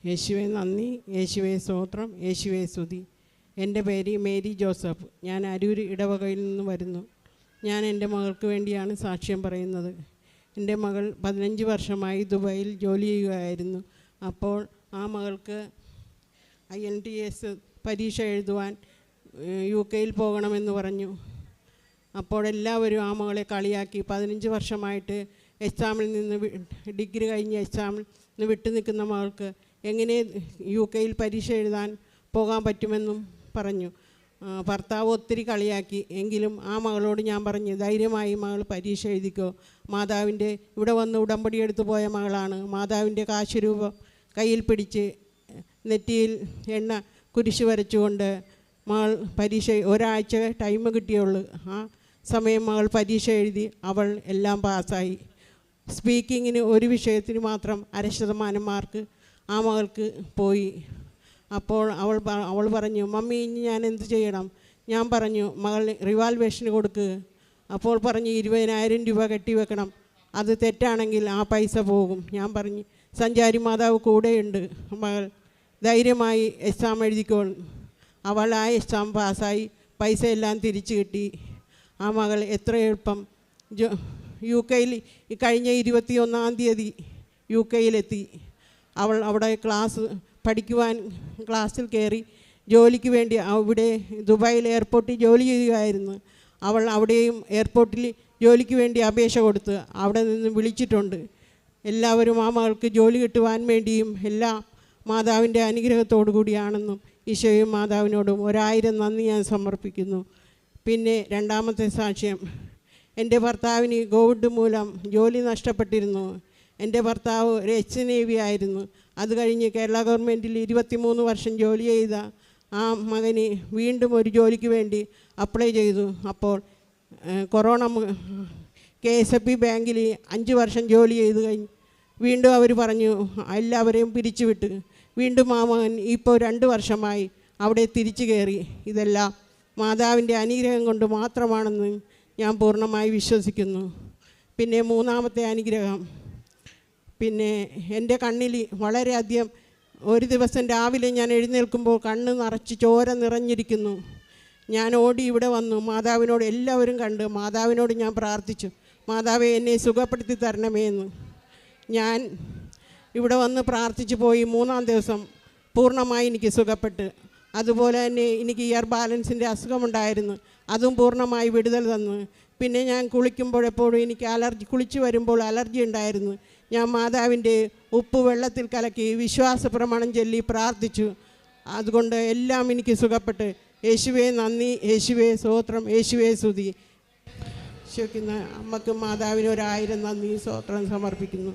യേശുവെ നന്ദി, യേശുവെ സ്തോത്രം, യേശുവെ സ്തുതി. എൻ്റെ പേര് മേരി ജോസഫ്. ഞാൻ അരൂർ ഇടവകയിൽ നിന്ന് വരുന്നു. ഞാൻ എൻ്റെ മകൾക്ക് വേണ്ടിയാണ് സാക്ഷ്യം പറയുന്നത്. എൻ്റെ മകൾ 15 വർഷമായി ദുബായിൽ ജോലി ചെയ്യുകയായിരുന്നു. അപ്പോൾ ആ മകൾക്ക് IELTS പരീക്ഷ എഴുതുവാൻ UK പോകണമെന്ന് പറഞ്ഞു. അപ്പോഴെല്ലാവരും ആ മകളെ കളിയാക്കി. 15 വർഷമായിട്ട് എക്സാമിൽ നിന്ന് ഡിഗ്രി കഴിഞ്ഞ് എക്സാമിൽ നിന്ന് വിട്ടു നിൽക്കുന്ന മകൾക്ക് എങ്ങനെ UK പരീക്ഷ എഴുതാൻ പോകാൻ പറ്റുമെന്നും പറഞ്ഞു. ഭർത്താവ് ഒത്തിരി കളിയാക്കി. എങ്കിലും ആ മകളോട് ഞാൻ പറഞ്ഞു, ധൈര്യമായി മകൾ പരീക്ഷ എഴുതിക്കോ. മാതാവിൻ്റെ ഇവിടെ വന്ന് ഉടമ്പടി എടുത്തു പോയ മകളാണ്. മാതാവിൻ്റെ കാശുരൂപം കയ്യിൽ പിടിച്ച് നെറ്റിയിൽ എണ്ണ കുരിശ് വരച്ചുകൊണ്ട് മകൾ പരീക്ഷ ഒരാഴ്ച ടൈം കിട്ടിയുള്ളൂ. ആ സമയം മകൾ പരീക്ഷ എഴുതി. അവൾ എല്ലാം പാസ്സായി. സ്പീക്കിങ്ങിന് ഒരു വിഷയത്തിന് മാത്രം 0.5% മാർക്ക് ആ മകൾക്ക് പോയി. അപ്പോൾ അവൾ പറഞ്ഞു, മമ്മി ഇനി ഞാൻ എന്ത് ചെയ്യണം? ഞാൻ പറഞ്ഞു, മകൾ റിവാൽവേഷന് കൊടുക്കുക. അപ്പോൾ പറഞ്ഞു 20,000 രൂപ കെട്ടിവെക്കണം, അത് തെറ്റാണെങ്കിൽ ആ പൈസ പോകും. ഞാൻ പറഞ്ഞു, സഞ്ചാരി മാതാവ് കൂടെയുണ്ട്, മകൾ ധൈര്യമായി എക്സാം എഴുതിക്കോളും. അവൾ ആ എക്സാം പാസ്സായി. പൈസ എല്ലാം തിരിച്ചു കിട്ടി. ആ മകൾ എത്ര എളുപ്പം UK കഴിഞ്ഞ 21-ാം തീയതി UK അവൾ അവിടെ പഠിക്കുവാൻ ക്ലാസ്സിൽ കയറി. ജോലിക്ക് വേണ്ടി അവിടെ ദുബായിൽ എയർപോർട്ടിൽ ജോലി ചെയ്യുകയായിരുന്നു. അവൾ അവിടെയും എയർപോർട്ടിൽ ജോലിക്ക് വേണ്ടി അപേക്ഷ കൊടുത്ത് അവിടെ നിന്ന് വിളിച്ചിട്ടുണ്ട്. എല്ലാവരും ആ മകൾക്ക് ജോലി കിട്ടുവാൻ വേണ്ടിയും എല്ലാം മാതാവിൻ്റെ അനുഗ്രഹത്തോടു കൂടിയാണെന്നും ഈശോയും മാതാവിനോടും 1000 നന്ദി ഞാൻ സമർപ്പിക്കുന്നു. പിന്നെ രണ്ടാമത്തെ സാക്ഷ്യം, എൻ്റെ ഭർത്താവിന് കോവിഡ് മൂലം ജോലി നഷ്ടപ്പെട്ടിരുന്നു. എൻ്റെ ഭർത്താവ് ഒരു HNavy ആയിരുന്നു. അത് കഴിഞ്ഞ് കേരള ഗവൺമെൻറ്റിൽ 23 വർഷം ജോലി ചെയ്ത ആ മകന് വീണ്ടും ഒരു ജോലിക്ക് വേണ്ടി അപ്ലൈ ചെയ്തു. അപ്പോൾ കൊറോണ KSFB ബാങ്കിൽ 5 വർഷം ജോലി ചെയ്ത് കഴിഞ്ഞ് വീണ്ടും അവർ പറഞ്ഞു എല്ലാവരെയും പിരിച്ചുവിട്ട്. വീണ്ടും ആ മകൻ ഇപ്പോൾ 2 വർഷമായി അവിടെ തിരിച്ചു കയറി. ഇതെല്ലാം മാതാവിൻ്റെ അനുഗ്രഹം കൊണ്ട് മാത്രമാണെന്ന് ഞാൻ പൂർണ്ണമായി വിശ്വസിക്കുന്നു. പിന്നെ മൂന്നാമത്തെ അനുഗ്രഹം, പിന്നെ എൻ്റെ കണ്ണിൽ വളരെയധികം ഒരു ദിവസം രാവിലെ ഞാൻ എഴുന്നേൽക്കുമ്പോൾ കണ്ണ് നിറച്ച് ചോര നിറഞ്ഞിരിക്കുന്നു. ഞാൻ ഓടി ഇവിടെ വന്നു. മാതാവിനോട് എല്ലാവരും കണ്ട് മാതാവിനോട് ഞാൻ പ്രാർത്ഥിച്ചു, മാതാവേ എന്നെ സുഖപ്പെടുത്തി തരണമേ എന്ന്. ഞാൻ ഇവിടെ വന്ന് പ്രാർത്ഥിച്ചു പോയി. 3-ാം ദിവസം പൂർണ്ണമായി എനിക്ക് സുഖപ്പെട്ട്. അതുപോലെ തന്നെ എനിക്ക് ഇയർ ബാലൻസിൻ്റെ അസുഖമുണ്ടായിരുന്നു, അതും പൂർണ്ണമായി വിടുതൽ തന്നു. പിന്നെ ഞാൻ കുളിക്കുമ്പോഴെപ്പോഴും എനിക്ക് കുളിച്ച് വരുമ്പോൾ അലർജി ഉണ്ടായിരുന്നു. ഞാൻ മാതാവിൻ്റെ ഉപ്പ് വെള്ളത്തിൽ കലക്കി വിശ്വാസ പ്രമാണം ചൊല്ലി പ്രാർത്ഥിച്ചു. അതുകൊണ്ട് എല്ലാം എനിക്ക് സുഖപ്പെട്ട്. യേശുവേ നന്ദി, യേശുവേ സ്തോത്രം, യേശുവേ സ്തുതി. അമ്മക്ക് മാതാവിന് 1000 നന്ദി സ്തോത്രം സമർപ്പിക്കുന്നു.